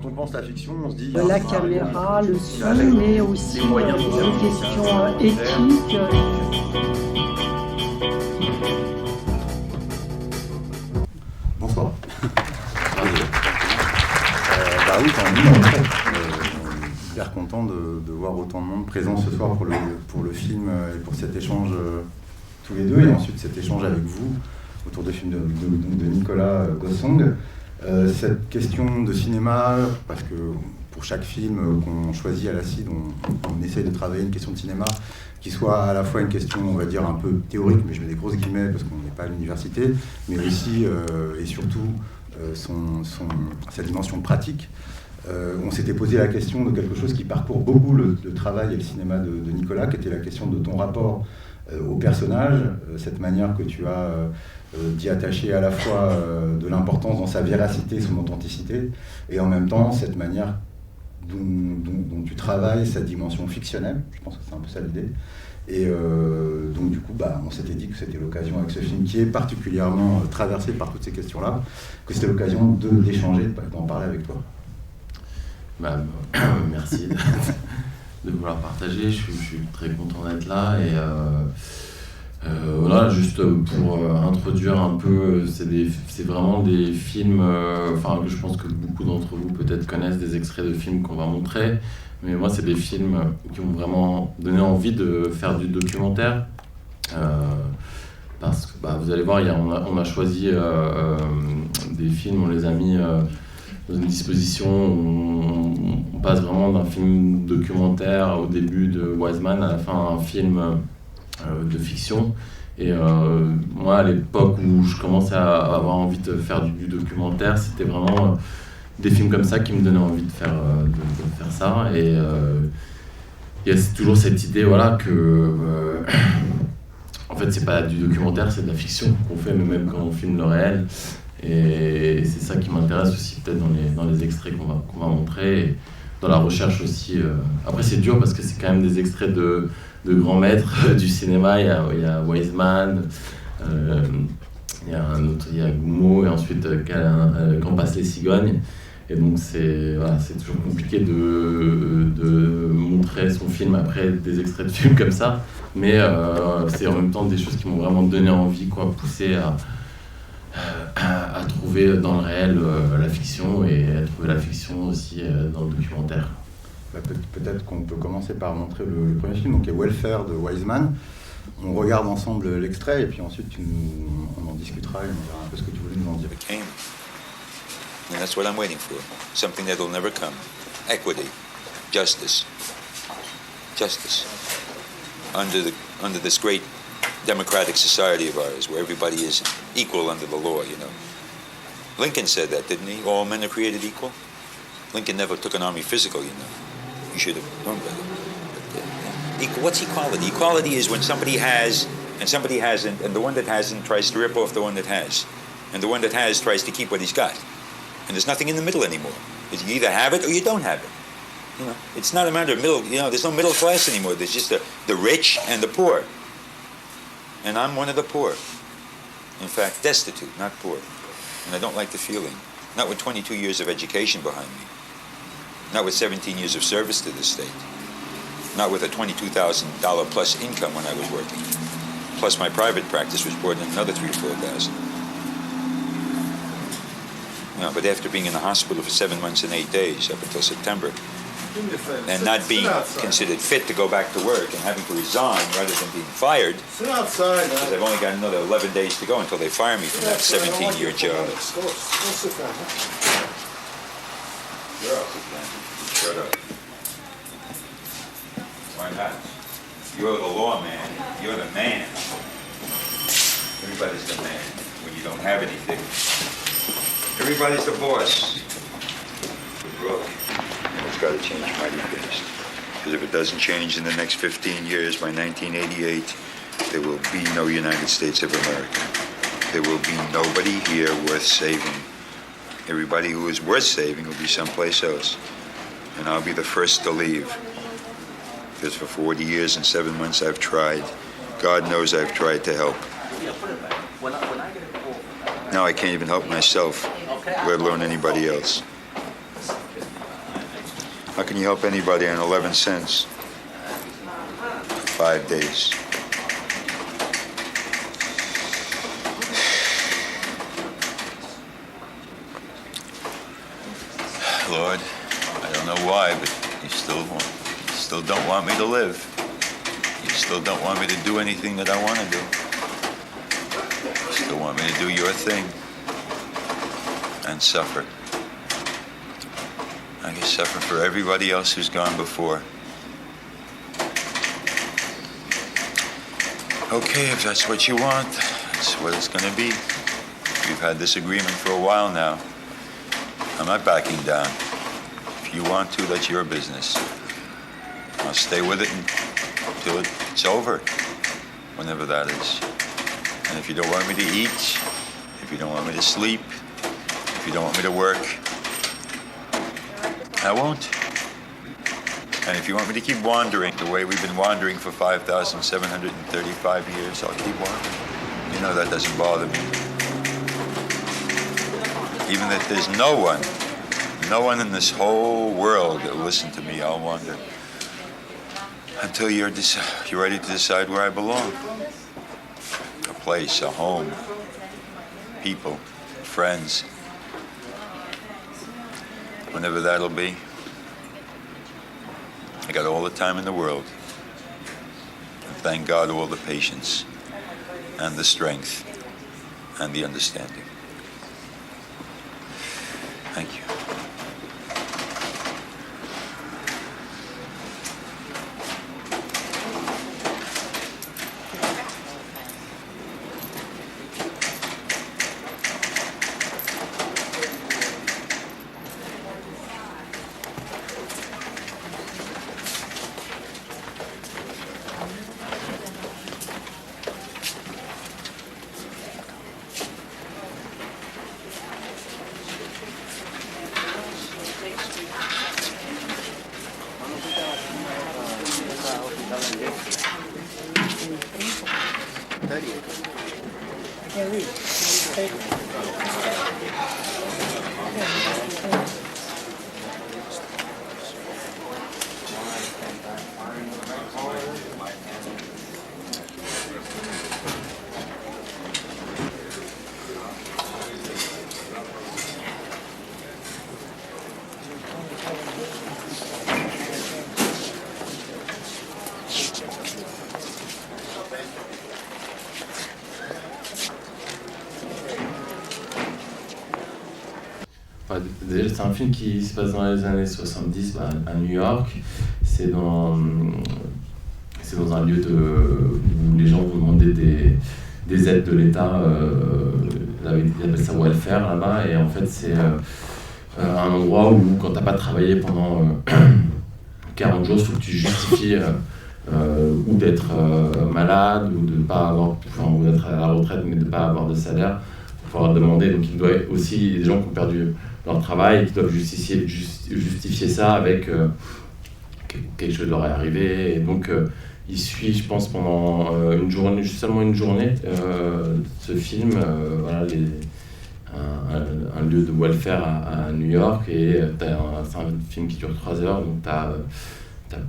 quand on pense la fiction, on se dit... La caméra, le son, mais aussi des questions éthiques. Bonsoir. Oui, tant mieux. Hyper content de voir autant de monde présent ce soir pour le film et pour cet échange tous les deux, et ensuite cet échange avec vous autour du film de Nicolas Gossong. Cette question de cinéma, parce que pour chaque film qu'on choisit à la CID, on essaye de travailler une question de cinéma qui soit à la fois une question, on va dire, un peu théorique, mais je mets des grosses guillemets parce qu'on n'est pas à l'université, mais aussi et surtout sa dimension pratique. On s'était posé la question de quelque chose qui parcourt beaucoup le travail et le cinéma de Nicolas, qui était la question de ton rapport au personnage, cette manière que tu as d'y attacher à la fois de l'importance dans sa véracité, son authenticité, et en même temps cette manière dont tu travailles sa dimension fictionnelle. Je pense que c'est un peu ça l'idée. Et donc du coup, on s'était dit que c'était l'occasion avec ce film qui est particulièrement traversé par toutes ces questions-là, que c'était l'occasion d'échanger, d'en parler avec toi. Merci de vouloir partager, je suis très content d'être là et voilà, juste pour introduire un peu, c'est vraiment des films, que je pense que beaucoup d'entre vous peut-être connaissent, des extraits de films qu'on va montrer, mais moi c'est des films qui m'ont vraiment donné envie de faire du documentaire, parce que vous allez voir, on a choisi des films, on les a mis dans une disposition où on passe vraiment d'un film documentaire au début de Wiseman à la fin un film de fiction. Et moi, à l'époque où je commençais à avoir envie de faire du documentaire, c'était vraiment des films comme ça qui me donnaient envie de faire ça. Et il y a toujours cette idée que en fait, c'est pas du documentaire, c'est de la fiction qu'on fait, mais même quand on filme le réel. Et c'est ça qui m'intéresse aussi peut-être dans les extraits qu'on va montrer, et dans la recherche aussi. Après c'est dur parce que c'est quand même des extraits de grands maîtres du cinéma. Il y a Wiseman, il y a Goumeau, et ensuite Quand passent les cigognes. Et donc c'est toujours compliqué de montrer son film après des extraits de films comme ça. Mais c'est en même temps des choses qui m'ont vraiment donné envie, poussé à trouver dans le réel la fiction, et à trouver la fiction aussi dans le documentaire. Peut-être qu'on peut commencer par montrer le premier film, donc qui est Welfare de Wiseman. On regarde ensemble l'extrait et puis ensuite on en discutera et on verra un peu ce que tu voulais nous en dire. And that's what I'm waiting for. Something that'll never come. Equity. Justice. Justice. Under this great democratic society of ours, where everybody is equal under the law, Lincoln said that, didn't he? All men are created equal. Lincoln never took an army physical, You should have known better. What's equality? Equality is when somebody has and somebody hasn't, and the one that hasn't tries to rip off the one that has. And the one that has tries to keep what he's got. And there's nothing in the middle anymore. You either have it or you don't have it. It's not a matter of middle, there's no middle class anymore. There's just the rich and the poor. And I'm one of the poor. In fact, destitute, not poor. And I don't like the feeling. Not with 22 years of education behind me. Not with 17 years of service to the state. Not with a $22,000 plus income when I was working. Plus my private practice was brought in another $3,000 or $4,000. But after being in the hospital for 7 months and 8 days, up until September, and not being considered fit to go back to work and having to resign rather than being fired. Sit outside. Because I've only got another 11 days to go until they fire me from that 17-year job. Go sit down. You're up, man. Shut up. Why not? You're the law man. You're the man. Everybody's the man when you don't have anything. Everybody's the boss. Look. It's got to change mighty fast. Because if it doesn't change in the next 15 years, by 1988, there will be no United States of America. There will be nobody here worth saving. Everybody who is worth saving will be someplace else. And I'll be the first to leave. Because for 40 years and 7 months I've tried. God knows I've tried to help. Now I can't even help myself, let alone anybody else. How can you help anybody on 11 cents? 5 days. Lord, I don't know why, but you still don't want me to live. You still don't want me to do anything that I want to do. You still want me to do your thing and suffer. I can suffer for everybody else who's gone before. Okay, if that's what you want, that's what it's going to be. We've had this agreement for a while now. I'm not backing down. If you want to, that's your business. I'll stay with it until it's over, whenever that is. And if you don't want me to eat, if you don't want me to sleep, if you don't want me to work, I won't. And if you want me to keep wandering the way we've been wandering for 5,735 years, I'll keep wandering. You know that doesn't bother me. Even that there's no one in this whole world that will listen to me, I'll wander. Until you're ready to decide where I belong. A place, a home, people, friends. Whenever that'll be. I got all the time in the world. And thank God all the patience and the strength and the understanding. Thank you. Déjà, c'est un film qui se passe dans les années 70 à New York. C'est dans un lieu où les gens vont demander des aides de l'État. Ils appellent ça welfare là-bas. Et en fait, c'est un endroit où, quand tu n'as pas travaillé pendant 40 jours, il faut que tu justifies ou d'être malade, ou de pas avoir, ou d'être à la retraite mais de ne pas avoir de salaire pour pouvoir demander. Donc il doit aussi des gens qui ont perdu leur travail et qui doivent justifier ça avec quelque chose leur est arrivé. Et donc il suit, je pense, pendant une journée, seulement une journée, ce film, voilà, un lieu de welfare à New York. Et c'est un film qui dure 3 heures, donc t'as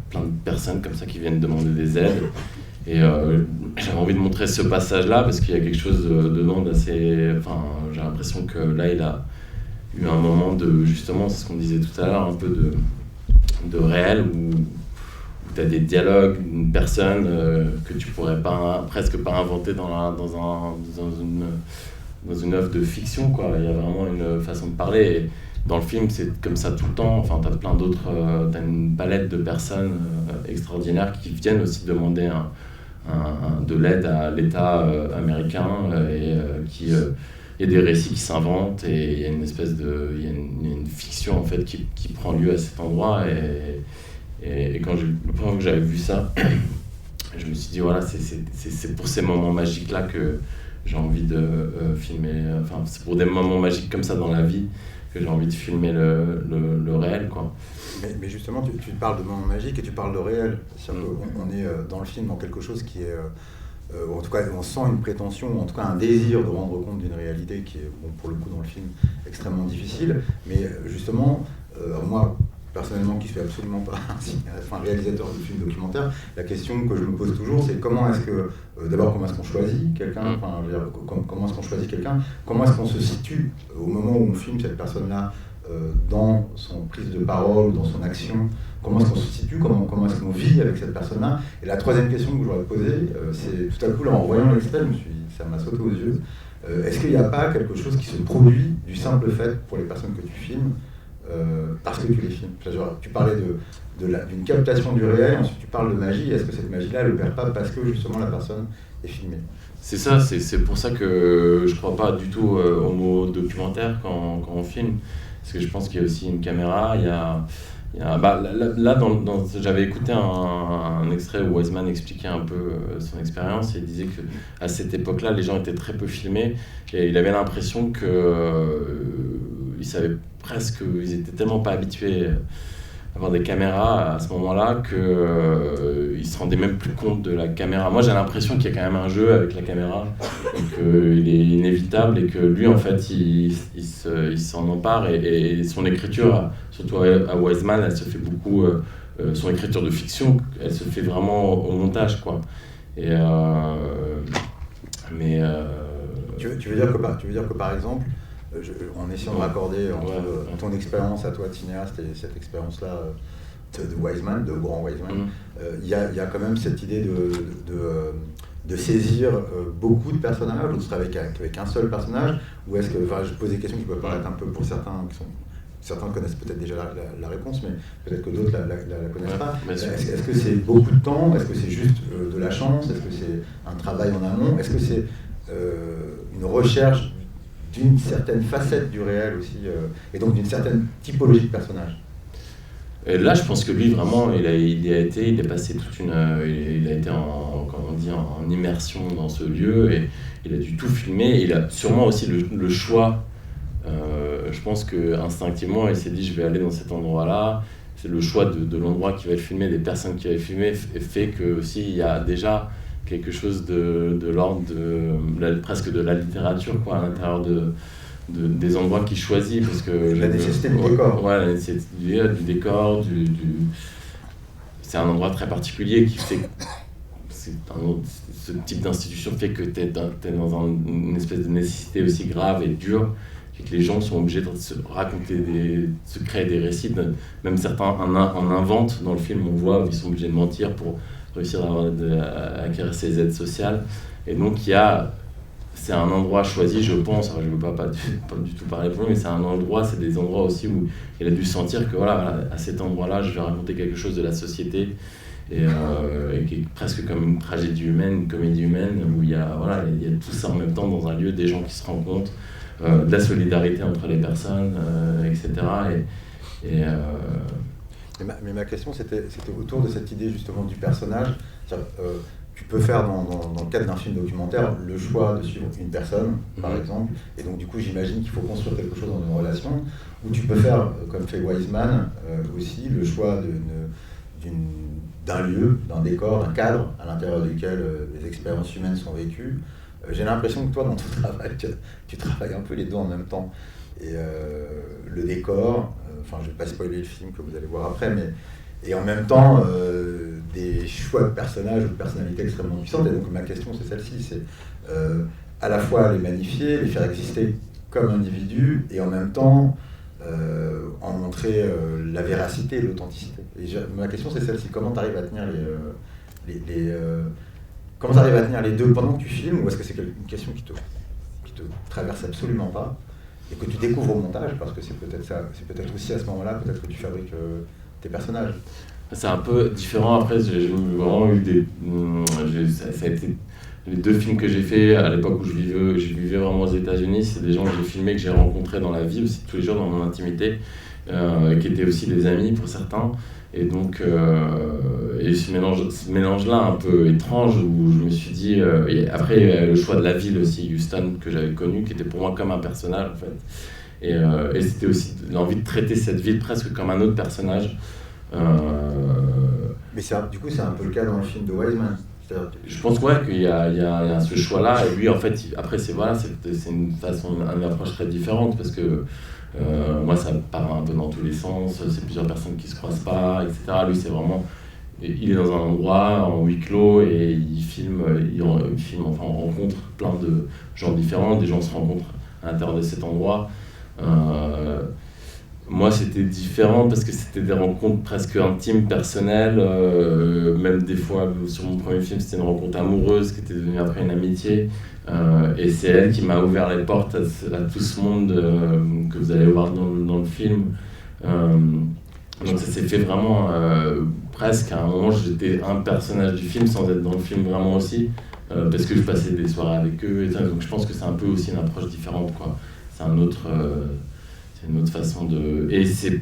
plein de personnes comme ça qui viennent demander des aides. Et j'avais envie de montrer ce passage-là parce qu'il y a quelque chose dedans d'assez... Enfin, j'ai l'impression que là, il a eu un moment de... Justement, c'est ce qu'on disait tout à l'heure, un peu de réel où tu as des dialogues d'une personne que tu pourrais presque pas inventer dans une œuvre de fiction, quoi. Il y a vraiment une façon de parler. Et dans le film, c'est comme ça tout le temps. Enfin, tu as plein d'autres... tu as une palette de personnes extraordinaires qui viennent aussi demander de l'aide à l'État américain et il y a des récits qui s'inventent et il y a une espèce de... Il y a une fiction, en fait, qui prend lieu à cet endroit. Et quand la première fois que j'avais vu ça, je me suis dit, voilà, c'est pour ces moments magiques-là que j'ai envie de filmer. Enfin, c'est pour des moments magiques comme ça dans la vie que j'ai envie de filmer le réel, quoi. Mais justement, tu parles de moments magiques et tu parles de réel. On est dans le film dans quelque chose qui est... en tout cas, on sent une prétention, ou en tout cas un désir de rendre compte d'une réalité qui est, bon, pour le coup, dans le film, extrêmement difficile. Mais justement, moi, personnellement qui ne suis absolument pas un réalisateur de films documentaires, la question que je me pose toujours, c'est comment est-ce que, d'abord, comment est-ce qu'on choisit quelqu'un, comment est-ce qu'on choisit quelqu'un, comment est-ce qu'on se situe au moment où on filme cette personne-là dans son prise de parole, dans son action, comment est-ce qu'on se situe, comment est-ce qu'on vit avec cette personne-là. Et la troisième question que je voudrais poser, c'est tout à coup, là, en voyant l'extrait, ça m'a sauté aux yeux. Est-ce qu'il n'y a pas quelque chose qui se produit du simple fait pour les personnes que tu filmes parce que tu les filmes? Tu parlais d'une captation du réel, ensuite tu parles de magie. Est-ce que cette magie-là, elle opère pas parce que justement la personne est filmée? C'est ça, c'est pour ça que je crois pas du tout au mot documentaire quand on filme. Parce que je pense qu'il y a aussi une caméra, j'avais écouté un extrait où Wiseman expliquait un peu son expérience et il disait qu'à cette époque-là, les gens étaient très peu filmés et il avait l'impression qu'ils savaient presque, ils étaient tellement pas habitués à avoir des caméras à ce moment-là qu'ils se rendaient même plus compte de la caméra. Moi, j'ai l'impression qu'il y a quand même un jeu avec la caméra et qu'il est inévitable et que lui, en fait, il s'en empare et son écriture, surtout à Wiseman, elle se fait beaucoup, son écriture de fiction, elle se fait vraiment au montage, quoi. Et Tu veux dire que par exemple, en essayant de raccorder entre ton expérience à toi de cinéaste et cette expérience-là de Wiseman, de Grand Wiseman, il y a quand même cette idée de saisir beaucoup de personnages, ou de travailler avec un seul personnage, ou est-ce que, je pose des questions qui peuvent paraître un peu pour certains certains connaissent peut-être déjà la réponse, mais peut-être que d'autres la connaissent pas. Est-ce que c'est beaucoup de temps? Est-ce que c'est juste de la chance? Est-ce que c'est un travail en amont? Est-ce que c'est une recherche d'une certaine facette du réel aussi, et donc d'une certaine typologie de personnage? Et là, je pense que lui, vraiment, il est passé il a été en immersion dans ce lieu, et il a dû tout filmer. Il a sûrement aussi le choix. Je pense qu'instinctivement, il s'est dit, je vais aller dans cet endroit-là. C'est le choix de l'endroit qui va être filmé, des personnes qui va être filmé, fait que aussi il y a déjà quelque chose de l'ordre presque de la littérature, quoi, à l'intérieur des endroits qu'il choisit, parce que la nécessité du décor. Ouais, la nécessité du décor, c'est un endroit très particulier qui fait ce type d'institution fait que t'es dans une espèce de nécessité aussi grave et dure, et que les gens sont obligés de se raconter se créer des récits, même certains en inventent dans le film, on voit, ils sont obligés de mentir pour réussir à acquérir ces aides sociales. Et donc c'est un endroit choisi, je pense, alors je ne veux pas du tout parler pour lui, mais c'est des endroits aussi où il a dû sentir que voilà, à cet endroit-là, je vais raconter quelque chose de la société, et qui est presque comme une tragédie humaine, une comédie humaine, où il y a tout ça en même temps dans un lieu, des gens qui se rencontrent, de la solidarité entre les personnes, etc. Mais ma question, c'était autour de cette idée justement du personnage. Tu peux faire dans le cadre d'un film documentaire le choix de suivre une personne, par exemple, et donc du coup j'imagine qu'il faut construire quelque chose dans une relation, ou tu peux faire, comme fait Wiseman, aussi le choix d'un lieu, d'un décor, d'un cadre à l'intérieur duquel les expériences humaines sont vécues. J'ai l'impression que toi, dans ton travail, tu travailles un peu les deux en même temps. Et le décor, je ne vais pas spoiler le film que vous allez voir après, et en même temps, des choix de personnages ou de personnalités extrêmement puissantes. Et donc ma question, c'est celle-ci, c'est à la fois les magnifier, les faire exister comme individus, et en même temps en montrer la véracité et l'authenticité. Et ma question, c'est celle-ci, comment tu arrives à tenir comment tu arrives à tenir les deux pendant que tu filmes, ou est-ce que c'est une question qui te traverse absolument pas et que tu découvres au montage, parce que c'est peut-être aussi à ce moment-là, peut-être que tu fabriques tes personnages? C'est un peu différent. Après, j'ai vraiment eu ça a été les deux films que j'ai fait à l'époque où je vivais vraiment aux États-Unis. C'est des gens que j'ai filmés, que j'ai rencontrés dans la vie aussi tous les jours, dans mon intimité, qui étaient aussi des amis pour certains. Et donc, ce mélange-là un peu étrange, où je me suis dit, et après il y a le choix de la ville aussi, Houston, que j'avais connu, qui était pour moi comme un personnage en fait. Et c'était aussi l'envie de traiter cette ville presque comme un autre personnage. Mais du coup, c'est un peu le cas dans le film de Wiseman. Je pense qu'il y a ce choix-là, et lui en fait, après c'est une approche très différente, parce que Moi, ça part un peu dans tous les sens, c'est plusieurs personnes qui se croisent pas, etc. Lui, c'est vraiment... Il est dans un endroit en huis clos et il filme, enfin, on rencontre plein de gens différents, des gens se rencontrent à l'intérieur de cet endroit. Moi, c'était différent parce que c'était des rencontres presque intimes, personnelles. Même des fois, sur mon premier film, c'était une rencontre amoureuse qui était devenue après une amitié. Et c'est elle qui m'a ouvert les portes à tout ce monde que vous allez voir dans le film. Donc ça s'est fait vraiment presque à un moment, j'étais un personnage du film sans être dans le film vraiment aussi. Parce que je passais des soirées avec eux. Et ça, donc je pense que c'est un peu aussi une approche différente, quoi. C'est une autre façon de... Et c'est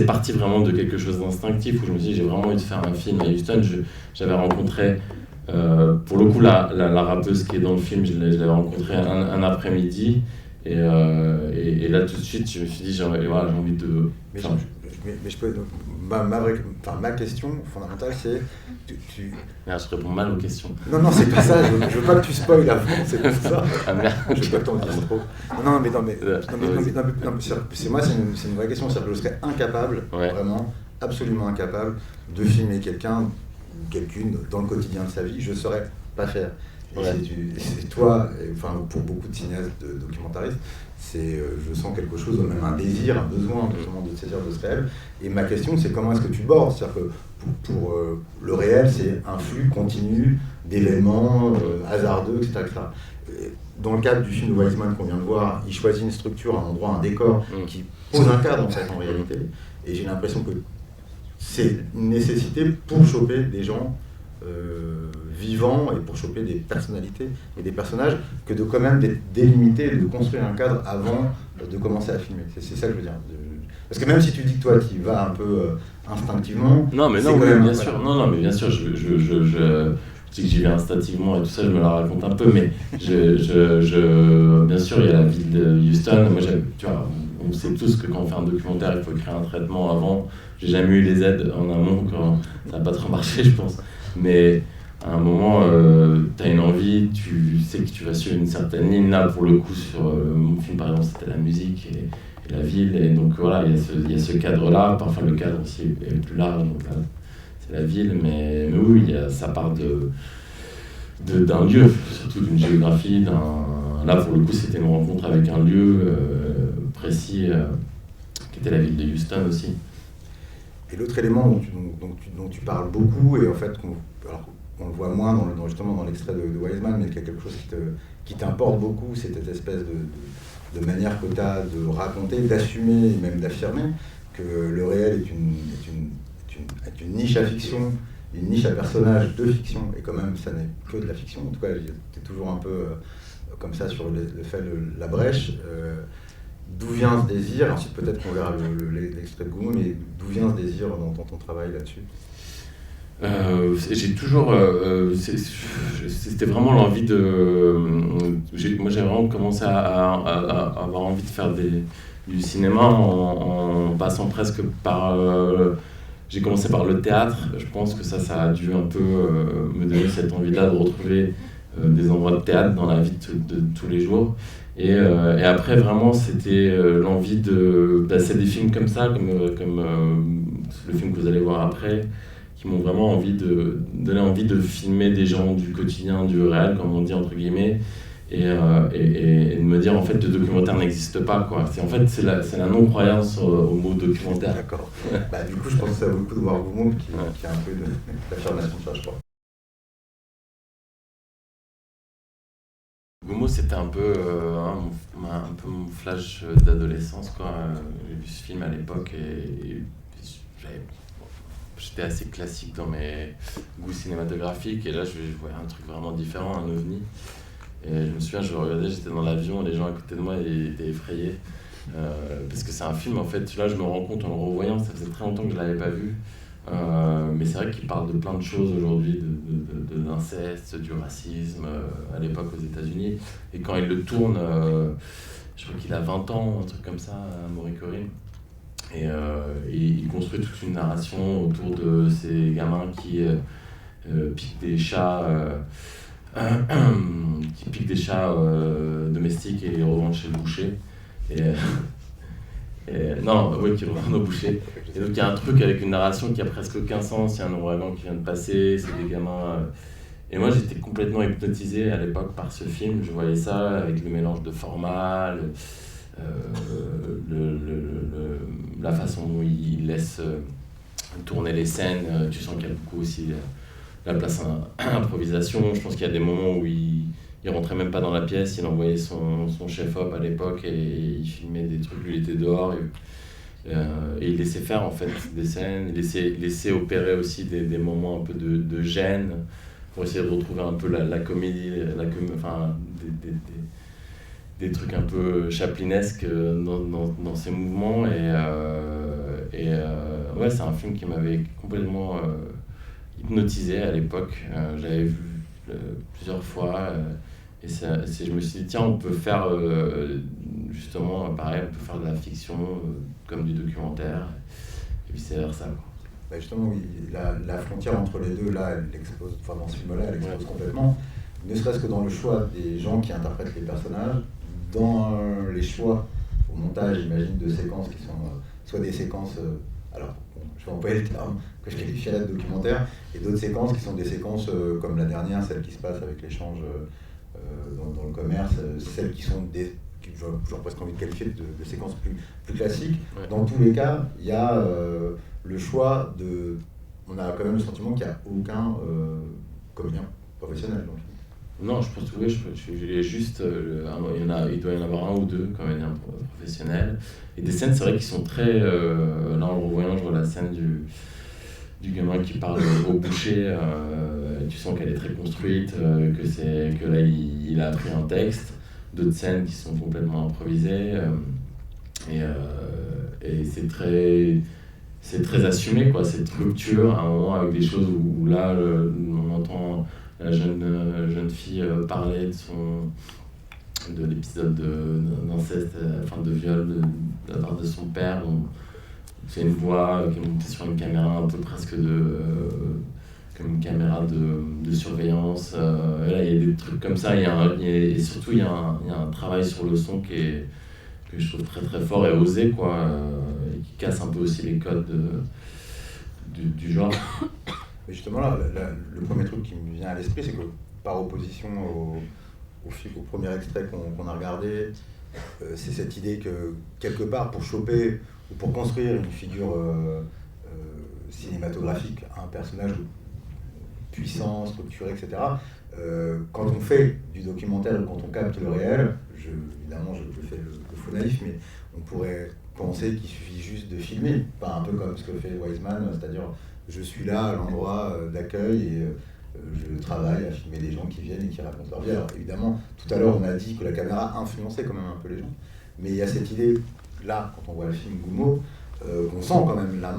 parti vraiment de quelque chose d'instinctif où je me suis dit, j'ai vraiment envie de faire un film à Houston. J'avais rencontré, pour le coup, la rappeuse qui est dans le film, je l'avais rencontrée un après-midi. Et là, tout de suite, je me suis dit, j'ai envie de... Mais je peux... ma question fondamentale, c'est... Je réponds mal aux questions. Non, c'est pas ça. Je veux pas que tu spoil avant, c'est pour ça. Ah merde. Je veux pas que t'en dises trop. Non, c'est une vraie question. C'est-à-dire que je serais incapable, vraiment, absolument incapable, de filmer quelqu'un ou quelqu'une dans le quotidien de sa vie. Je saurais pas faire. Et c'est toi, enfin pour beaucoup de cinéastes, de documentaristes, je sens quelque chose, même un désir, un besoin justement de te saisir de ce réel. Et ma question, c'est comment est-ce que tu bordes? C'est-à-dire que pour le réel, c'est un flux continu d'événements hasardeux, etc., etc. Dans le cadre du film de Wiseman qu'on vient de voir, il choisit une structure, un endroit, un décor qui pose un cadre en fait en réalité. Et j'ai l'impression que c'est une nécessité pour choper des gens vivants et pour choper des personnalités et des personnages que de quand même délimiter, de construire un cadre avant de commencer à filmer. C'est ça que je veux dire. Parce que même si tu dis que toi tu y vas un peu instinctivement, non mais non, bien sûr, non mais bien sûr, je sais que j'y vais instinctivement et tout ça, je me la raconte un peu, mais bien sûr il y a la ville de Houston. Moi, tu vois, on sait tous que quand on fait un documentaire, il faut créer un traitement avant. J'ai jamais eu les aides en amont, quand ça n'a pas trop marché, je pense. Mais à un moment, tu as une envie, tu sais que tu vas suivre une certaine ligne. Là, pour le coup, sur mon film, par exemple, c'était la musique et la ville. Et donc voilà, il y a ce cadre-là. Parfois, le cadre aussi est plus large. Donc là, c'est la ville. Mais oui, ça part d'un lieu, surtout d'une géographie. Là, pour le coup, c'était une rencontre avec un lieu précis, qui était la ville de Houston aussi. Et l'autre élément dont tu parles beaucoup, et en fait, on le voit moins justement dans l'extrait de Wiseman, mais qu'il y a quelque chose qui t'importe beaucoup, c'est cette espèce de manière que tu as de raconter, d'assumer et même d'affirmer que le réel est une niche à fiction, une niche à personnage de fiction, et quand même ça n'est que de la fiction. En tout cas, tu es toujours un peu comme ça sur le fait de la brèche. D'où vient ce désir? Ensuite, peut-être qu'on verra l'extrait de Goumou, mais d'où vient ce désir dans ton travail là-dessus? J'ai toujours... c'était vraiment l'envie de... Moi, j'ai vraiment commencé à avoir envie de faire du cinéma en passant presque par... j'ai commencé par le théâtre. Je pense que ça a dû un peu me donner cette envie-là de retrouver des endroits de théâtre dans la vie de tous les jours. Et après, vraiment, c'était l'envie de... c'est des films comme ça, comme le film que vous allez voir après, qui m'ont vraiment donné envie de filmer des gens du quotidien, du réel, comme on dit entre guillemets, et de me dire en fait le documentaire n'existe pas, quoi. C'est la non-croyance au mot documentaire. D'accord. Du coup, je pense que ça vaut le coup de voir Goumou qui a un peu d'affirmation de ça, je crois. Goumou, c'était un peu mon flash d'adolescence, quoi. J'ai vu ce film à l'époque et j'étais assez classique dans mes goûts cinématographiques, et là je voyais un truc vraiment différent, un ovni. Et je me souviens, je le regardais, j'étais dans l'avion, les gens à côté de moi étaient effrayés. Parce que c'est un film, en fait, là je me rends compte en le revoyant, ça faisait très longtemps que je ne l'avais pas vu. Mais c'est vrai qu'il parle de plein de choses aujourd'hui, d'inceste, du racisme, à l'époque aux États-Unis. Et quand il le tourne, je crois qu'il a 20 ans, un truc comme ça, Maurice Corinne. Et il construit toute une narration autour de ces gamins qui piquent des chats, domestiques et les revendent chez le boucher. Non, oui, qui est Renaud Boucher. Et donc il y a un truc avec une narration qui a presque aucun sens, il y a un ouragan qui vient de passer, c'est des gamins... Et moi j'étais complètement hypnotisé à l'époque par ce film, je voyais ça avec le mélange de format, la façon dont il laisse tourner les scènes, tu sens qu'il y a beaucoup aussi la place à improvisation. Je pense qu'il y a des moments où il rentrait même pas dans la pièce, il envoyait son chef-op à l'époque et il filmait des trucs, lui il était dehors et il laissait faire en fait des scènes, il laissait opérer aussi des moments un peu de gêne pour essayer de retrouver un peu la comédie, enfin des trucs un peu chaplinesques dans ses mouvements ouais, c'est un film qui m'avait complètement hypnotisé à l'époque. Je l'avais vu plusieurs fois et je me suis dit tiens, on peut faire justement pareil, on peut faire de la fiction comme du documentaire et vice versa. Bah justement, oui, la frontière entre les deux, là, elle expose, enfin dans ce film-là, elle expose complètement, ne serait-ce que dans le choix des gens qui interprètent les personnages, dans les choix au montage, j'imagine, de séquences qui sont soit des séquences, alors bon, je vais employer le terme que je qualifierais de documentaire, et d'autres séquences qui sont des séquences comme la dernière, celle qui se passe avec l'échange dans le commerce, celles qui sont des... J'aurais presque envie de qualifier de séquences plus classiques. Ouais. Dans tous les cas, il y a le choix de... On a quand même le sentiment qu'il n'y a aucun comédien professionnel dans le film. Non, je pense que oui, j'ai juste... il doit y en avoir un ou deux comédiens professionnels. Et des scènes, c'est vrai, qui sont très... là, en le revoyant, je vois la scène du gamin qui parle au boucher. Tu sens qu'elle est très construite, que là, il a appris un texte. D'autres scènes qui sont complètement improvisées et c'est très assumé quoi, cette rupture à un moment avec des choses où là on entend la jeune fille parler de l'épisode d'inceste, enfin de viol de la part de son père. C'est une voix qui est montée sur une caméra un peu presque comme une caméra de surveillance. Là, il y a des trucs comme ça. Et surtout, il y a un travail sur le son que je trouve très très fort et osé, quoi, et qui casse un peu aussi les codes du genre. Mais justement, là, le premier truc qui me vient à l'esprit, c'est que par opposition au premier extrait qu'on a regardé, c'est cette idée que quelque part, pour choper ou pour construire une figure cinématographique, un personnage puissant, structuré, etc. Quand on fait du documentaire ou quand on capte le réel, évidemment je fais le faux naïf, mais on pourrait penser qu'il suffit juste de filmer, pas un peu comme ce que fait Wiseman, c'est-à-dire je suis là à l'endroit d'accueil et je travaille à filmer des gens qui viennent et qui racontent leur vie. Alors évidemment, tout à l'heure on a dit que la caméra influençait quand même un peu les gens, mais il y a cette idée là, quand on voit le film Gummo, qu'on sent quand même la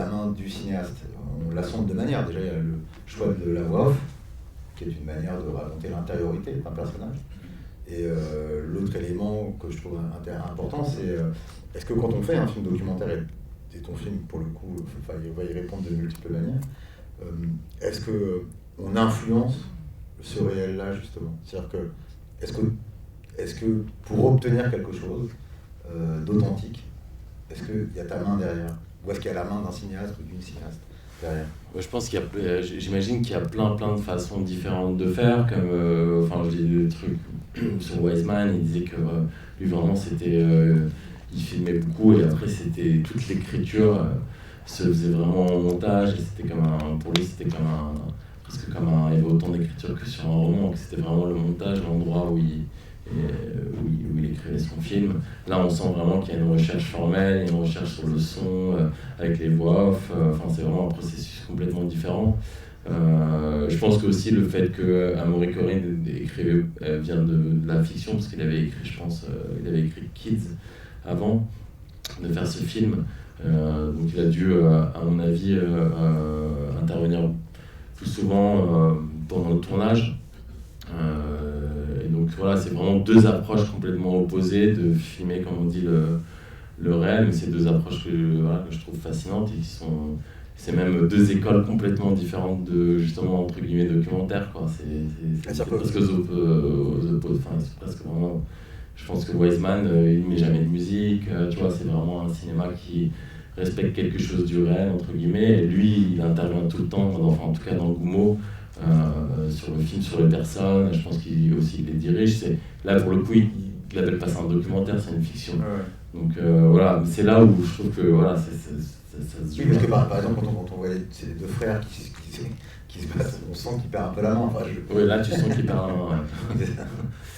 main du cinéaste. On la sent de deux manières. Déjà, il y a le choix de la voix off, qui est une manière de raconter l'intériorité d'un personnage. Et l'autre élément que je trouve important, c'est est-ce que quand on fait un film documentaire, et ton film, pour le coup, on va y répondre de multiples manières, est-ce qu'on influence ce réel-là, justement? C'est-à-dire que, est-ce que pour obtenir quelque chose d'authentique, est-ce qu'il y a ta main derrière? Ou est-ce qu'il y a la main d'un cinéaste ou d'une cinéaste derrière? Je pense j'imagine qu'il y a plein de façons différentes de faire, comme, enfin je dis des trucs sur Wiseman, il disait que lui vraiment c'était, il filmait beaucoup et après c'était toute l'écriture se faisait vraiment en montage et c'était pour lui c'était presque comme il y avait autant d'écriture que sur un roman, que c'était vraiment le montage, l'endroit où il écrivait son film. Là, on sent vraiment qu'il y a une recherche formelle, une recherche sur le son, avec les voix off. Enfin, c'est vraiment un processus complètement différent. Je pense que aussi le fait que Amaury Corinne vient de la fiction, parce qu'il avait écrit, je pense, il avait écrit Kids avant de faire ce film. Donc il a dû, à mon avis, intervenir plus souvent pendant le tournage. Et donc voilà, c'est vraiment deux approches complètement opposées de filmer, comme on dit, le réel, mais c'est deux approches que je trouve fascinantes et c'est même deux écoles complètement différentes de, justement, entre guillemets, documentaire, quoi. C'est presque aux opposés, enfin, c'est presque vraiment Je pense que Wiseman, il met jamais de musique, tu vois, c'est vraiment un cinéma qui respecte quelque chose du réel, entre guillemets, et lui, il intervient tout le temps, enfin en tout cas dans Gummo, sur le film, sur les personnes, je pense qu'il aussi il les dirige, là pour le coup, il l'appelle pas ça un documentaire, c'est une fiction. Donc voilà, c'est là où je trouve que voilà, ça se joue. Oui, parce que par exemple, quand on voit c'est les deux frères qui se battent, on sent qu'il perd un peu la main. Enfin, Oui, là tu sens qu'il perd la main. Ouais.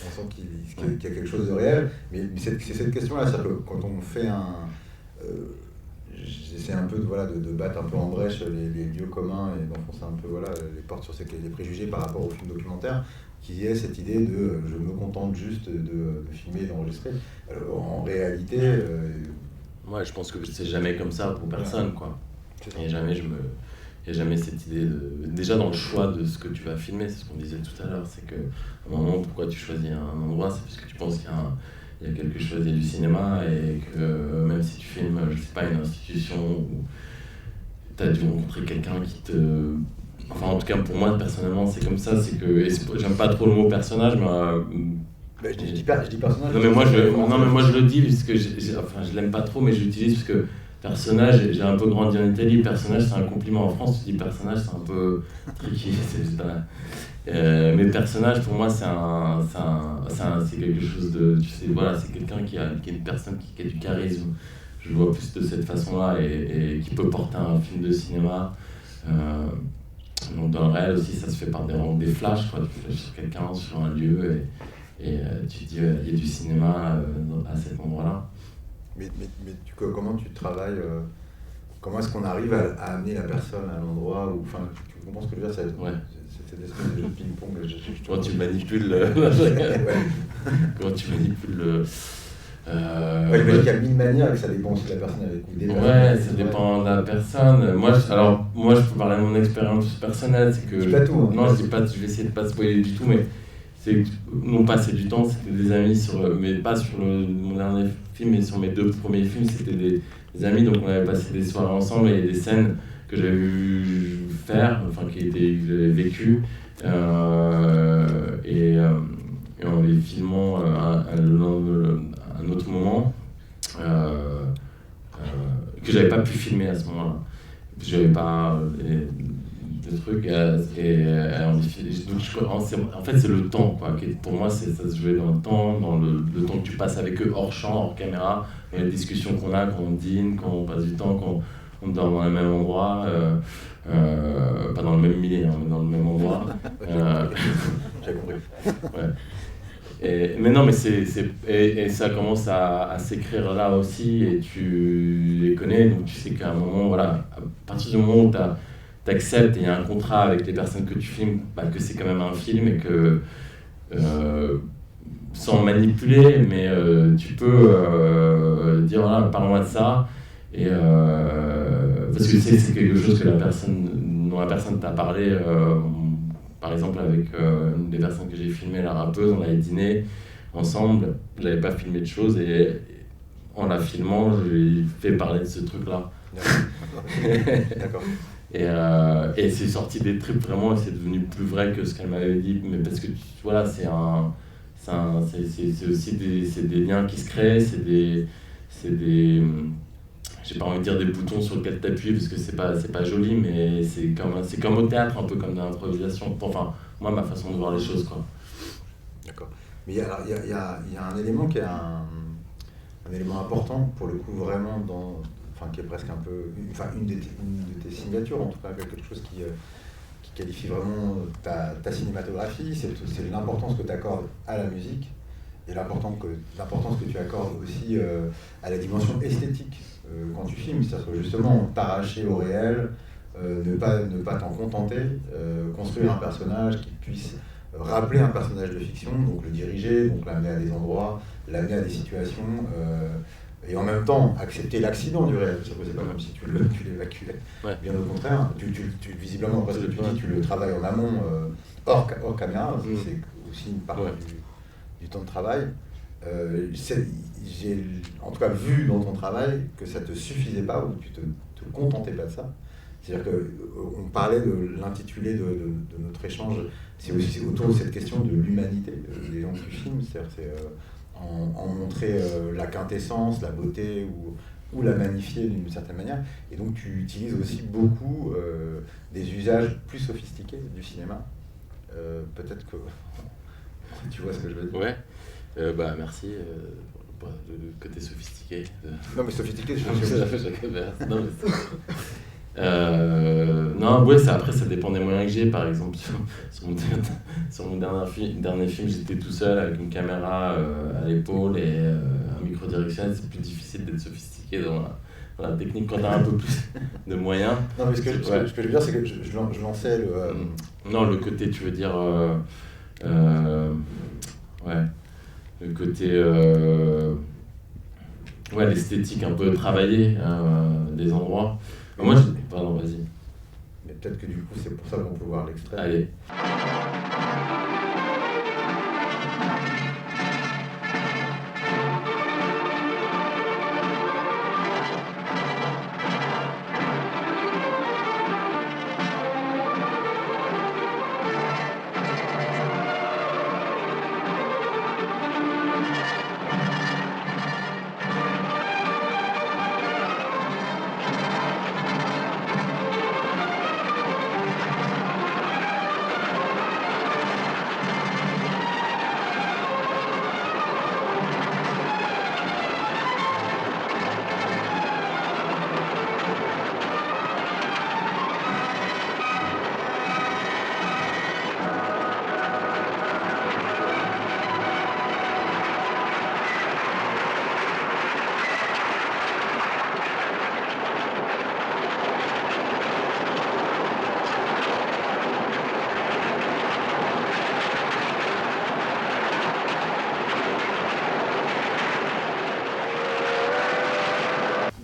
On sent qu'il y a quelque chose de réel. Mais c'est cette question-là, c'est-à-dire que quand on fait j'essaie un peu de battre un peu en brèche les lieux communs et d'enfoncer un peu les portes sur les préjugés par rapport au film documentaire, qui est cette idée de je me contente juste de filmer et d'enregistrer. En réalité... Ouais, je pense que c'est jamais comme ça pour personne, quoi. Et jamais il n'y a jamais cette idée déjà dans le choix de ce que tu vas filmer, c'est ce qu'on disait tout à l'heure, c'est qu'à un moment, pourquoi tu choisis un endroit, c'est parce que tu penses qu'il y a quelque chose, il y a du cinéma, et que même si tu filmes, je sais pas, une institution où tu as dû rencontrer quelqu'un qui te... Enfin, en tout cas, pour moi, personnellement, c'est comme ça, c'est que... Et j'aime pas trop le mot personnage, mais... je dis personnage. Non, mais moi, je le dis, parce que je l'aime pas trop, mais je l'utilise parce que personnage, j'ai un peu grandi en Italie, personnage c'est un compliment. En France, tu dis personnage, c'est un peu tricky. Mais personnage, pour moi, c'est quelque chose de... Tu sais, voilà, c'est quelqu'un qui est une personne qui a du charisme. Je le vois plus de cette façon-là et qui peut porter un film de cinéma. Donc dans le réel aussi, ça se fait par des flashs, quoi. Tu flashes sur quelqu'un, sur un lieu, et tu te dis, il y a du cinéma à cet endroit-là. Mais comment tu travailles comment est-ce qu'on arrive à amener la personne à l'endroit où... Enfin, tu comprends ce que je veux dire, cette espèce de jeu de ping-pong. Quand tu manipules Quand tu manipules le... j'imagine qu'il y a 1000 manières et que ça dépend aussi de la personne avec qui Ouais, ça dépend de la personne. Moi, je peux parler de mon expérience personnelle. C'est que, dis pas tout. Non, je vais essayer de pas spoiler du tout, mais non pas c'est du temps, c'était des amis, mais pas sur mon dernier film, mais sur mes 2 premiers films, c'était des amis, donc on avait passé des soirées ensemble et des scènes que j'avais vu faire, enfin que j'avais vécues, et en les filmant un autre moment, que j'avais pas pu filmer à ce moment-là. J'avais pas de trucs, en fait c'est le temps, quoi. Pour moi ça se jouait dans le temps, dans le temps que tu passes avec eux hors champ, hors caméra, dans les discussions qu'on a, quand on dîne, quand on passe du temps, quand on dort dans le même endroit, pas dans le même milieu, hein, mais dans le même endroit. J'ai compris. Ouais. Mais non, mais et ça commence à s'écrire là aussi, et tu les connais, donc tu sais qu'à un moment, voilà, à partir du moment où t'acceptes et il y a un contrat avec les personnes que tu filmes, que c'est quand même un film, et que sans manipuler, mais tu peux dire voilà, parle-moi de ça, et parce que c'est quelque chose que dont la personne t'a parlé. Par exemple, avec une des personnes que j'ai filmé, la rappeuse, on avait dîné ensemble, j'avais pas filmé de choses, et en la filmant, je lui ai fait parler de ce truc-là. D'accord. Et c'est sorti des tripes vraiment, et c'est devenu plus vrai que ce qu'elle m'avait dit, mais parce que voilà, c'est aussi des liens qui se créent, c'est des j'ai pas envie de dire des boutons sur lesquels t'appuies parce que c'est pas joli, mais c'est comme au théâtre, un peu comme de l'improvisation. Enfin, moi, ma façon de voir les choses, quoi. D'accord. Mais il y a un élément qui est un élément important, pour le coup, vraiment, qui est presque un peu... une de tes signatures, en tout cas, quelque chose qui qualifie vraiment ta cinématographie, c'est l'importance que tu accordes à la musique, et l'importance que tu accordes aussi à la dimension esthétique quand tu filmes, c'est-à-dire que justement t'arracher au réel, ne pas t'en contenter, construire un personnage qui puisse rappeler un personnage de fiction, donc le diriger, donc l'amener à des endroits, l'amener à des situations, et en même temps accepter l'accident du réel, parce que c'est pas comme si tu l'évacuais. Ouais. Bien au contraire, visiblement, parce que tu le travailles en amont, hors caméra, c'est aussi une partie du temps de travail. J'ai en tout cas vu dans ton travail que ça ne te suffisait pas, ou tu te contentais pas de ça. C'est-à-dire qu'on parlait de l'intitulé de notre échange, c'est aussi autour de cette question de l'humanité des gens que tu filmes. C'est-à-dire en montrer la quintessence, la beauté ou la magnifier d'une certaine manière. Et donc tu utilises aussi beaucoup des usages plus sophistiqués du cinéma. Peut-être que tu vois ce que je veux dire. Ouais, merci de côté sophistiqué. Non mais sophistiqué, Non, ouais, après ça dépend des moyens que j'ai. Par exemple, sur mon dernier film, j'étais tout seul avec une caméra à l'épaule et un micro directionnel. C'est plus difficile d'être sophistiqué dans la technique quand tu as un peu plus de moyens. Non, mais ce que je veux dire, c'est que je lançais le... Non, le côté, tu veux dire... ouais, le côté... ouais, l'esthétique un peu travaillée des endroits. Moi, pardon, vas-y. Mais peut-être que du coup, c'est pour ça qu'on peut voir l'extrait. Allez.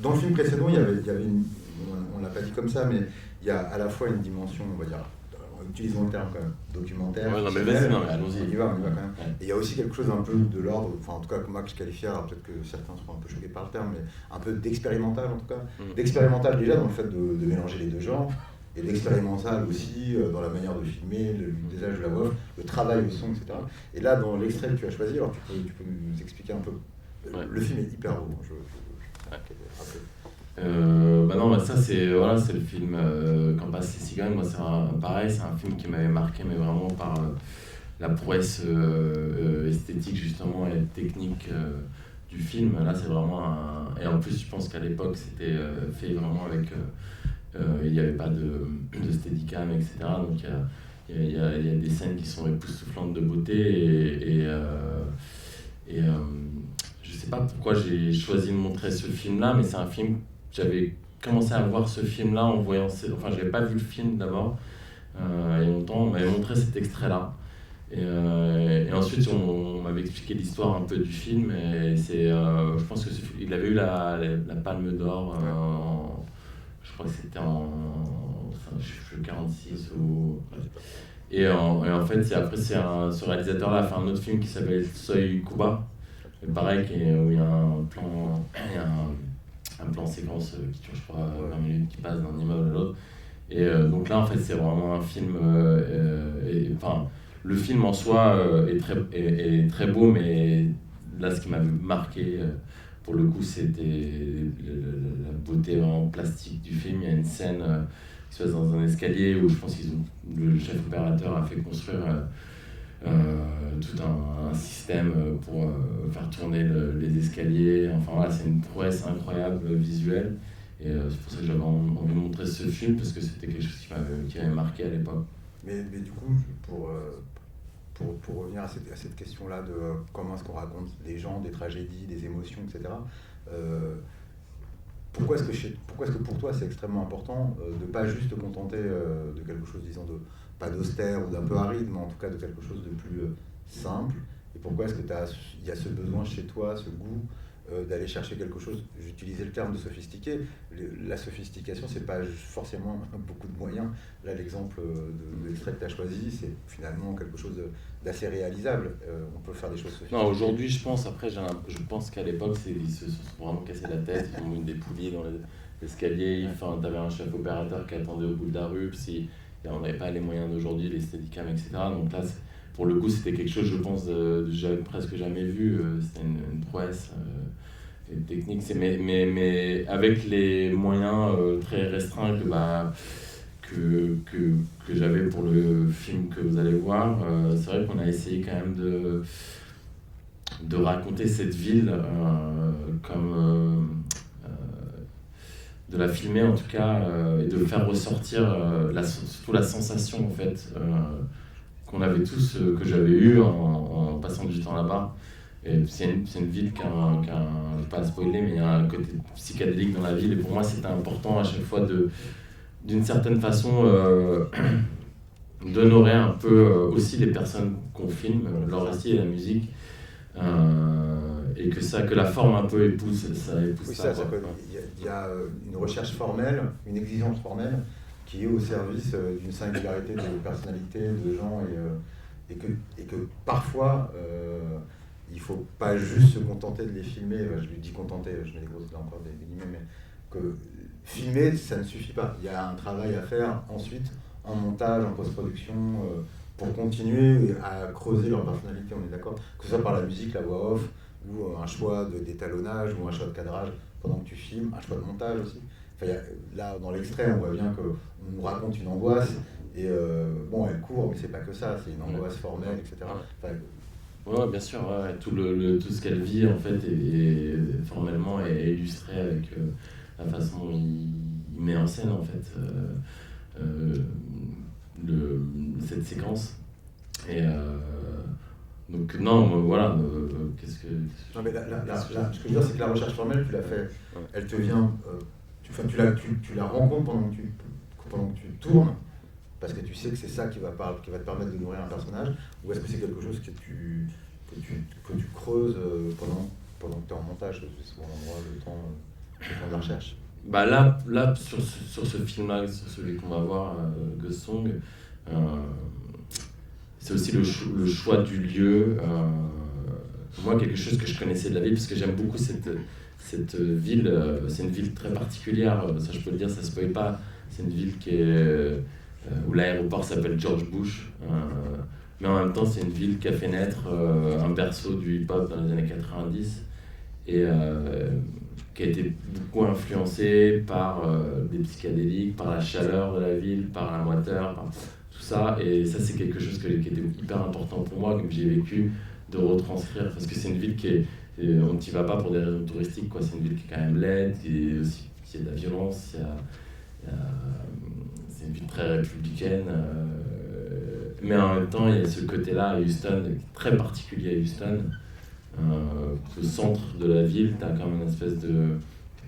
Dans le film précédent, il y avait on l'a pas dit comme ça, mais il y a à la fois une dimension, on va dire, utilisons le terme quand même, documentaire. Ouais, non, mais vas-y, non, mais allons-y. On y va quand même. Ouais. Et il y a aussi quelque chose un peu de l'ordre, enfin en tout cas que moi je qualifie, alors peut-être que certains seront un peu choqués par le terme, mais un peu d'expérimental en tout cas. D'expérimental déjà dans le fait de mélanger les deux genres, et d'expérimental aussi dans la manière de filmer, l'usage de la voix, le travail, le son, etc. Et là, dans l'extrait que tu as choisi, alors tu peux nous expliquer un peu. Ouais. Le film est hyper beau, Non, ça c'est le film Quand passent les cigognes. Moi, pareil, c'est un film qui m'avait marqué, mais vraiment par la prouesse esthétique justement et technique du film. Là, c'est vraiment et en plus, je pense qu'à l'époque, c'était fait vraiment avec. Il n'y avait pas de steadicam, etc. Donc il y a des scènes qui sont époustouflantes de beauté et je sais pas pourquoi j'ai choisi de montrer ce film-là, mais c'est un film, j'avais commencé à voir ce film-là en voyant... Enfin, j'avais pas vu le film d'abord, il y a longtemps, on m'avait montré cet extrait-là. Et ensuite, on m'avait expliqué l'histoire un peu du film, et je pense qu'il avait eu la Palme d'Or, je crois que c'était en 46 ou... Et en fait, ce réalisateur-là a fait un autre film qui s'appelle Soy Cuba. Pareil, où il y a un plan séquence qui dure, je crois, 20 minutes, qui passe d'un immeuble à l'autre. Et donc là, en fait, c'est vraiment un film... le film en soi est très beau, mais là, ce qui m'a marqué, pour le coup, c'était la beauté vraiment plastique du film. Il y a une scène qui se passe dans un escalier où je pense le chef opérateur a fait construire... tout un système pour faire tourner les escaliers. Enfin voilà, c'est une prouesse incroyable visuelle. Et c'est pour ça que j'avais envie de montrer ce film, parce que c'était quelque chose qui m'avait marqué à l'époque. Mais du coup, pour revenir à cette question-là de comment est-ce qu'on raconte des gens, des tragédies, des émotions, etc. Pourquoi est-ce que pour toi c'est extrêmement important de ne pas juste te contenter de quelque chose, disons, pas d'austère ou d'un peu aride, mais en tout cas de quelque chose de plus simple? Et pourquoi est-ce qu'il y a ce besoin chez toi, ce goût d'aller chercher quelque chose? J'utilisais le terme de sophistiqué. La sophistication, c'est pas forcément beaucoup de moyens. Là, l'exemple de l'extrait que tu as choisi, c'est finalement quelque chose d'assez réalisable. On peut faire des choses sophistiquées. Non, aujourd'hui, je pense qu'à l'époque, ils se sont vraiment cassé la tête. Ils ont mis des poulies dans l'escalier. Enfin, tu avais un chef opérateur qui attendait au bout de la rue. On n'avait pas les moyens d'aujourd'hui, les steadicam, etc. Donc là, pour le coup, c'était quelque chose, je pense, j'avais presque jamais vu. C'était une prouesse technique. Mais avec les moyens très restreints que j'avais pour le film que vous allez voir, c'est vrai qu'on a essayé quand même de raconter cette ville comme... de la filmer en tout cas, et de faire ressortir surtout la sensation en fait qu'on avait tous, que j'avais eu en passant du temps là-bas. Et c'est une ville je ne vais pas spoiler, mais il y a un côté psychédélique dans la ville, et pour moi c'était important à chaque fois d'une certaine façon d'honorer un peu aussi les personnes qu'on filme, leur récit et la musique, et que la forme un peu épouse ça. Oui, il y a une recherche formelle, une exigence formelle qui est au service d'une singularité de personnalité, de gens, et que parfois il ne faut pas juste se contenter de les filmer. Je lui dis contenter, je mets des grosses, là encore des guillemets, mais que filmer ça ne suffit pas. Il y a un travail à faire ensuite en montage, en post-production, pour continuer à creuser leur personnalité, on est d'accord, que ce soit par la musique, la voix off, ou un choix d'étalonnage, ou un choix de cadrage pendant que tu filmes, un choix de montage aussi. Enfin, là, dans l'extrait, on voit bien qu'on nous raconte une angoisse, et bon, elle court, mais c'est pas que ça, c'est une angoisse formelle, etc. Enfin, ouais, bien sûr, ouais. Tout ce qu'elle vit en fait est formellement est illustré avec la façon dont il met en scène en fait cette séquence. Et donc non, voilà, qu'est-ce que... Non mais ce que je veux dire, c'est que la recherche formelle, tu l'as fait, elle te vient, tu la rencontres pendant que tu tournes, parce que tu sais que c'est ça qui va te permettre de nourrir un personnage, ou est-ce que c'est quelque chose que tu creuses pendant que tu es en montage, c'est souvent l'endroit, le temps de la recherche? Bah là sur ce film-là, sur celui qu'on va voir, Ghost Song, c'est aussi le choix du lieu. Moi, quelque chose que je connaissais de la ville, parce que j'aime beaucoup cette ville. C'est une ville très particulière, ça je peux le dire, ça ne se spoil pas. C'est une ville où l'aéroport s'appelle George Bush. Mais en même temps, c'est une ville qui a fait naître un berceau du hip-hop dans les années 90. Et qui a été beaucoup influencé par des psychédéliques, par la chaleur de la ville, par la moiteur, par tout ça. Et ça, c'est quelque chose qui était hyper important pour moi, comme j'ai vécu, de retranscrire. Parce que c'est une ville on n'y va pas pour des raisons touristiques, quoi. C'est une ville qui est quand même laide, qui a de la violence, c'est une ville très républicaine. Mais en même temps, il y a ce côté-là à Houston, très particulier à Houston. Le centre de la ville, tu as quand même une espèce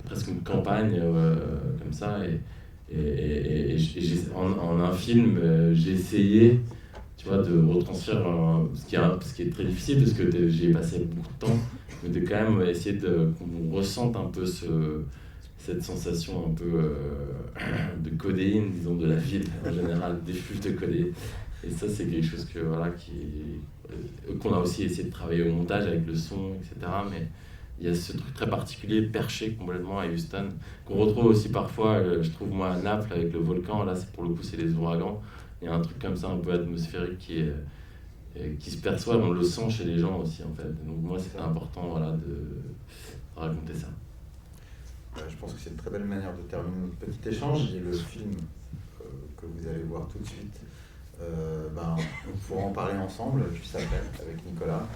presque une campagne comme ça, et en un film, j'ai essayé, tu vois, de retranscrire ce qui est très difficile parce que j'y ai passé beaucoup de temps, mais de quand même essayer qu'on ressente un peu cette sensation un peu de codéine, disons, de la ville en général, des flux de codéine. Et ça, c'est quelque chose qu'on a aussi essayé de travailler au montage avec le son, etc. Mais il y a ce truc très particulier, perché complètement à Houston, qu'on retrouve aussi parfois, je trouve, moi, à Naples, avec le volcan. Là, pour le coup, c'est les ouragans. Il y a un truc comme ça, un peu atmosphérique, qui se perçoit, on le sent chez les gens aussi, en fait. Donc moi, c'était important, voilà, de raconter ça. Je pense que c'est une très belle manière de terminer notre petit échange. Et le film que vous allez voir tout de suite, on pourra en parler ensemble juste après avec Nicolas,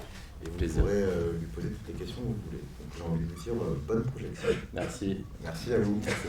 et vous pourrez lui poser toutes les questions que vous voulez. Donc j'ai envie de vous dire bonne projection. Merci. Merci à vous. Merci.